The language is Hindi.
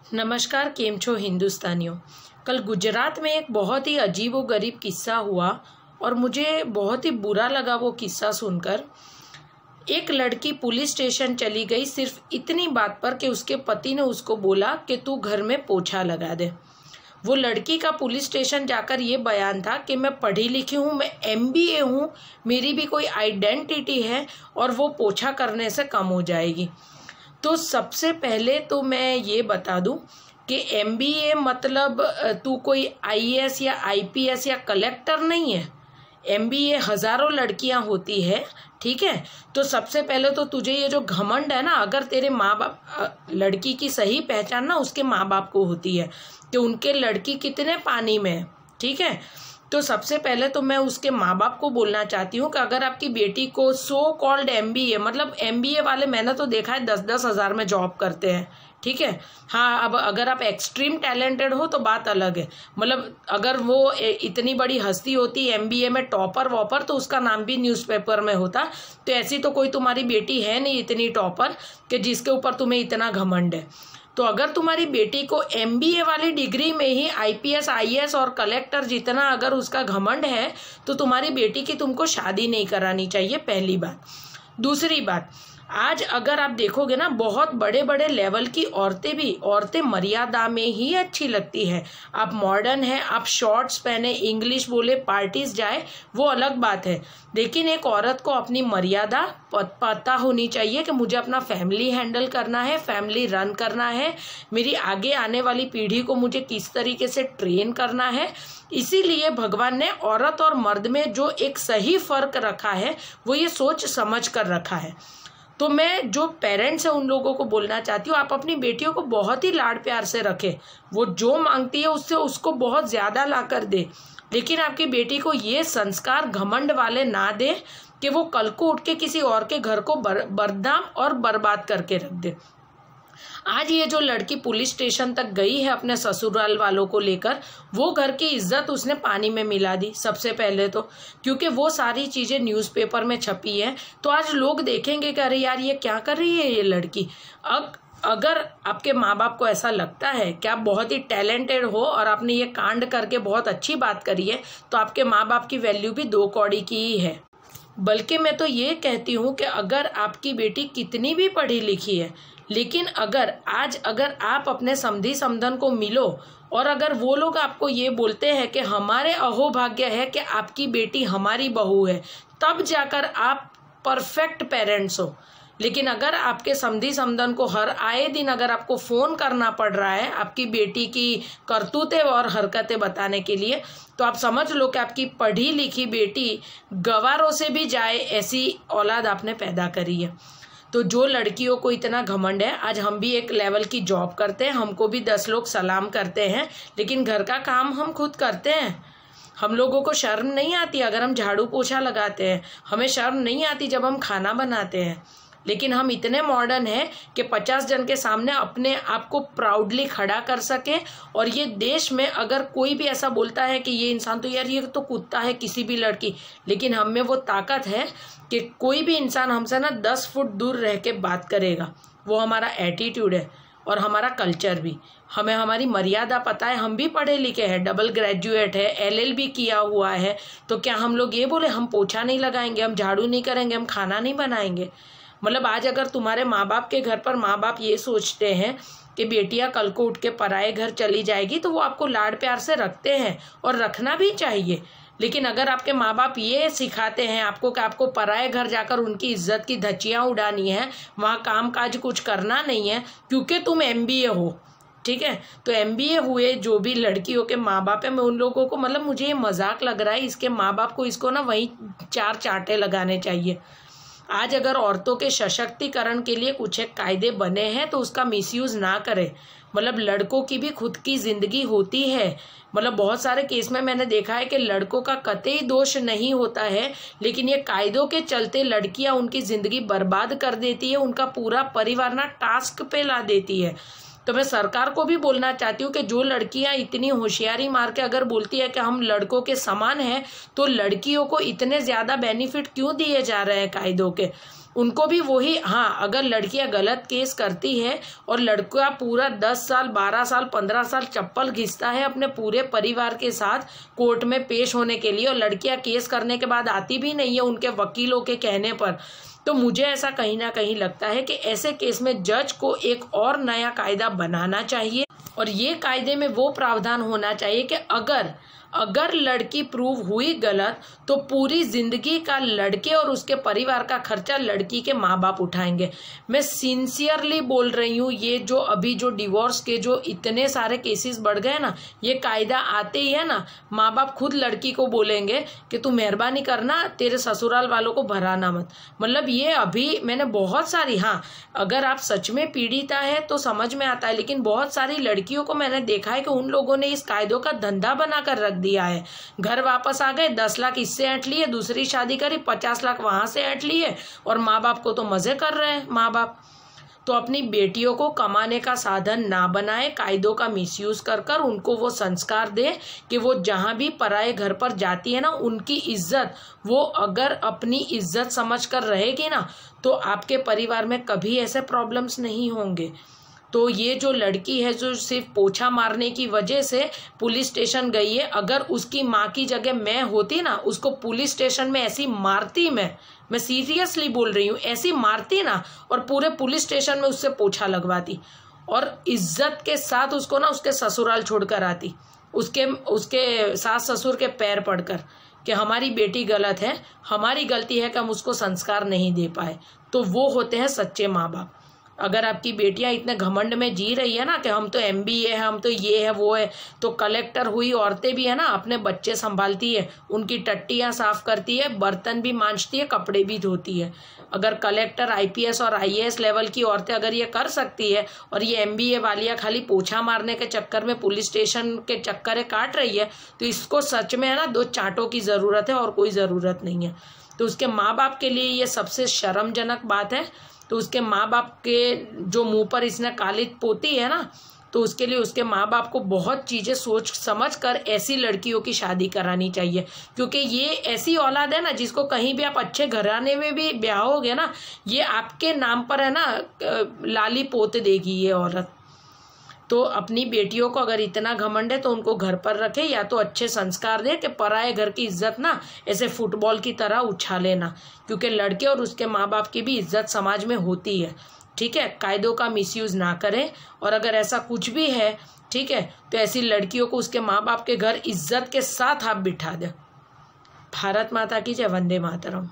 नमस्कार, केम छो हिंदुस्तानियों। कल गुजरात में एक बहुत ही अजीब व गरीब किस्सा हुआ और मुझे बहुत ही बुरा लगा वो किस्सा सुनकर। एक लड़की पुलिस स्टेशन चली गई सिर्फ इतनी बात पर कि उसके पति ने उसको बोला कि तू घर में पोछा लगा दे। वो लड़की का पुलिस स्टेशन जाकर ये बयान था कि मैं पढ़ी लिखी हूँ, मैं MBA हूँ, मेरी भी कोई आइडेंटिटी है और वो पोछा करने से कम हो जाएगी। तो सबसे पहले तो मैं ये बता दूं कि MBA मतलब तू कोई IAS या IPS या कलेक्टर नहीं है। MBA हज़ारों लड़कियां होती है, ठीक है। तो सबसे पहले तो तुझे ये जो घमंड है ना, अगर तेरे माँ बाप, लड़की की सही पहचान ना उसके माँ बाप को होती है कि उनके लड़की कितने पानी में है, ठीक है। तो सबसे पहले तो मैं उसके माँ बाप को बोलना चाहती हूँ कि अगर आपकी बेटी को सो कॉल्ड MBA, मतलब MBA वाले मैंने तो देखा है 10-10 हज़ार में जॉब करते हैं, ठीक है। हाँ, अब अगर आप एक्सट्रीम टैलेंटेड हो तो बात अलग है। मतलब अगर वो इतनी बड़ी हस्ती होती MBA में टॉपर वॉपर तो उसका नाम भी न्यूज़पेपर में होता। तो ऐसी तो कोई तुम्हारी बेटी है नहीं इतनी टॉपर कि जिसके ऊपर तुम्हें इतना घमंड है। तो अगर तुम्हारी बेटी को MBA वाली डिग्री में ही IPS IAS और कलेक्टर जितना अगर उसका घमंड है तो तुम्हारी बेटी की तुमको शादी नहीं करानी चाहिए, पहली बात। दूसरी बात, आज अगर आप देखोगे ना, बहुत बड़े बड़े लेवल की औरतें मर्यादा में ही अच्छी लगती है। आप मॉडर्न है, आप शॉर्ट्स पहने, इंग्लिश बोले, पार्टीज जाए, वो अलग बात है। लेकिन एक औरत को अपनी मर्यादा पता होनी चाहिए कि मुझे अपना फैमिली हैंडल करना है, फैमिली रन करना है, मेरी आगे आने वाली पीढ़ी को मुझे किस तरीके से ट्रेन करना है। इसीलिए भगवान ने औरत और मर्द में जो एक सही फर्क रखा है वो ये सोच समझ कर रखा है। तो मैं जो पेरेंट्स हैं उन लोगों को बोलना चाहती हूँ, आप अपनी बेटियों को बहुत ही लाड प्यार से रखें। वो जो मांगती है उससे उसको बहुत ज़्यादा ला कर दे, लेकिन आपकी बेटी को ये संस्कार घमंड वाले ना दे कि वो कल को उठ के किसी और के घर को बदनाम और बर्बाद करके रख दे। आज ये जो लड़की पुलिस स्टेशन तक गई है अपने ससुराल वालों को लेकर, वो घर की इज्जत उसने पानी में मिला दी सबसे पहले तो, क्योंकि वो सारी चीज़ें न्यूज़पेपर में छपी है। तो आज लोग देखेंगे कि अरे यार ये क्या कर रही है ये लड़की। अब अगर आपके माँ बाप को ऐसा लगता है कि आप बहुत ही टैलेंटेड हो और आपने ये कांड करके बहुत अच्छी बात करी है, तो आपके माँ बाप की वैल्यू भी 2 कौड़ी की ही है। बल्कि मैं तो ये कहती हूँ कि अगर आपकी बेटी कितनी भी पढ़ी लिखी है, लेकिन अगर आप अपने समधी समधन को मिलो और अगर वो लोग आपको ये बोलते हैं कि हमारे अहोभाग्य है कि आपकी बेटी हमारी बहू है, तब जाकर आप परफेक्ट पेरेंट्स हो। लेकिन अगर आपके समधी समधन को हर आए दिन अगर आपको फ़ोन करना पड़ रहा है आपकी बेटी की करतूतें और हरकतें बताने के लिए, तो आप समझ लो कि आपकी पढ़ी लिखी बेटी गवारों से भी जाए ऐसी औलाद आपने पैदा करी है। तो जो लड़कियों को इतना घमंड है, आज हम भी एक लेवल की जॉब करते हैं, हमको भी 10 लोग सलाम करते हैं, लेकिन घर का काम हम खुद करते हैं। हम लोगों को शर्म नहीं आती अगर हम झाड़ू पोछा लगाते हैं, हमें शर्म नहीं आती जब हम खाना बनाते हैं। लेकिन हम इतने मॉडर्न हैं कि 50 जन के सामने अपने आप को प्राउडली खड़ा कर सकें। और ये देश में अगर कोई भी ऐसा बोलता है कि ये इंसान तो यार ये तो कुत्ता है, किसी भी लड़की, लेकिन हम में वो ताकत है कि कोई भी इंसान हमसे ना 10 फुट दूर रह के बात करेगा। वो हमारा एटीट्यूड है और हमारा कल्चर भी। हमें हमारी मर्यादा पता है, हम भी पढ़े लिखे हैं, डबल ग्रेजुएट है, LLB किया हुआ है। तो क्या हम लोग ये बोले हम पोछा नहीं लगाएंगे, हम झाड़ू नहीं करेंगे, हम खाना नहीं बनाएंगे? मतलब आज अगर तुम्हारे माँ बाप के घर पर माँ बाप ये सोचते हैं कि बेटियाँ कल को उठ के पराए घर चली जाएगी, तो वो आपको लाड प्यार से रखते हैं और रखना भी चाहिए। लेकिन अगर आपके माँ बाप ये सिखाते हैं आपको कि आपको पराए घर जाकर उनकी इज्जत की धज्जियाँ उड़ानी है, वहाँ काम काज कुछ करना नहीं है क्योंकि तुम MBA हो, ठीक है। तो MBA हुए जो भी लड़कियों के माँ बाप है, मैं उन लोगों को, मतलब मुझे ये मजाक लग रहा है, इसके माँ बाप को इसको ना वहीं 4 चांटे लगाने चाहिए। आज अगर औरतों के सशक्तिकरण के लिए कुछ एक कायदे बने हैं तो उसका मिसयूज़ ना करें। मतलब लड़कों की भी खुद की ज़िंदगी होती है। मतलब बहुत सारे केस में मैंने देखा है कि लड़कों का कतई दोष नहीं होता है, लेकिन ये कायदों के चलते लड़कियां उनकी ज़िंदगी बर्बाद कर देती है, उनका पूरा परिवार ना टास्क पे ला देती है। तो मैं सरकार को भी बोलना चाहती हूँ कि जो लड़कियां इतनी होशियारी मार के अगर बोलती है कि हम लड़कों के समान हैं, तो लड़कियों को इतने ज़्यादा बेनिफिट क्यों दिए जा रहे हैं कायदों के? उनको भी वही, हाँ, अगर लड़कियां गलत केस करती है और लड़का पूरा 10 साल 12 साल 15 साल चप्पल घिसता है अपने पूरे परिवार के साथ कोर्ट में पेश होने के लिए, और लड़कियां केस करने के बाद आती भी नहीं है उनके वकीलों के कहने पर, तो मुझे ऐसा कहीं ना कहीं लगता है कि ऐसे केस में जज को एक और नया कायदा बनाना चाहिए, और ये कायदे में वो प्रावधान होना चाहिए कि अगर लड़की प्रूव हुई गलत तो पूरी जिंदगी का लड़के और उसके परिवार का खर्चा लड़की के माँ बाप उठाएंगे। मैं सिंसियरली बोल रही हूँ, ये जो अभी जो डिवोर्स के जो इतने सारे केसेस बढ़ गए ना, ये कायदा आते ही है ना, माँ बाप खुद लड़की को बोलेंगे कि तू मेहरबानी करना, तेरे ससुराल वालों को भराना मत। मतलब ये अभी मैंने बहुत सारी, हाँ, अगर आप सच में पीड़िता है तो समझ में आता है, लेकिन बहुत सारी लड़कियों को मैंने देखा है कि उन लोगों ने इस कायदों का धंधा बनाकर रख दिया है। घर वापस आ गए, 10 लाख इससे ऐंठ लिए, दूसरी शादी करी, 50 लाख वहां से ऐंठ लिए, और माँ बाप को तो मजे कर रहे हैं माँ बाप। तो अपनी बेटियों को कमाने का साधन ना बनाए, कायदों का मिसयूज कर कर उनको वो संस्कार दे कि वो जहां भी पराए घर पर जाती है ना, उनकी इज्जत वो अगर अपनी इज्जत समझ कर रहेगी ना, तो आपके परिवार में कभी ऐसे प्रॉब्लम्स नहीं होंगे। तो ये जो लड़की है जो सिर्फ पोछा मारने की वजह से पुलिस स्टेशन गई है, अगर उसकी माँ की जगह मैं होती ना, उसको पुलिस स्टेशन में ऐसी मारती, मैं सीरियसली बोल रही हूँ, ऐसी मारती ना, और पूरे पुलिस स्टेशन में उससे पोछा लगवाती, और इज्जत के साथ उसको ना उसके ससुराल छोड़कर आती, उसके सास ससुर के पैर पड़कर कि हमारी बेटी गलत है, हमारी गलती है कि हम उसको संस्कार नहीं दे पाए। तो वो होते हैं सच्चे माँ बाप। अगर आपकी बेटियां इतने घमंड में जी रही है ना कि हम तो MBA है, हम तो ये है वो है, तो कलेक्टर हुई औरतें भी है ना, अपने बच्चे संभालती है, उनकी टट्टियां साफ करती है, बर्तन भी मांजती है, कपड़े भी धोती है। अगर कलेक्टर IPS और IAS लेवल की औरतें अगर ये कर सकती है, और ये MBA वालियाँ खाली पोछा मारने के चक्कर में पुलिस स्टेशन के चक्कर काट रही है, तो इसको सच में है ना 2 चांटों की ज़रूरत है और कोई ज़रूरत नहीं है। तो उसके माँ बाप के लिए ये सबसे शर्मजनक बात है। तो उसके माँ बाप के जो मुंह पर इसने काली पोती है ना, तो उसके लिए उसके माँ बाप को बहुत चीज़ें सोच समझ कर ऐसी लड़कियों की शादी करानी चाहिए, क्योंकि ये ऐसी औलाद है ना जिसको कहीं भी आप अच्छे घराने में भी ब्याहोगे ना, ये आपके नाम पर है ना लाली पोत देगी ये औरत। तो अपनी बेटियों को अगर इतना घमंड है तो उनको घर पर रखे, या तो अच्छे संस्कार दे कि पराए घर की इज्जत ना ऐसे फुटबॉल की तरह उछाले ना, क्योंकि लड़के और उसके माँ बाप की भी इज्जत समाज में होती है। ठीक है, कायदों का मिसयूज ना करें, और अगर ऐसा कुछ भी है, ठीक है, तो ऐसी लड़कियों को उसके माँ बाप के घर इज्जत के साथ आप बिठा दें। भारत माता की जय, वंदे मातरम।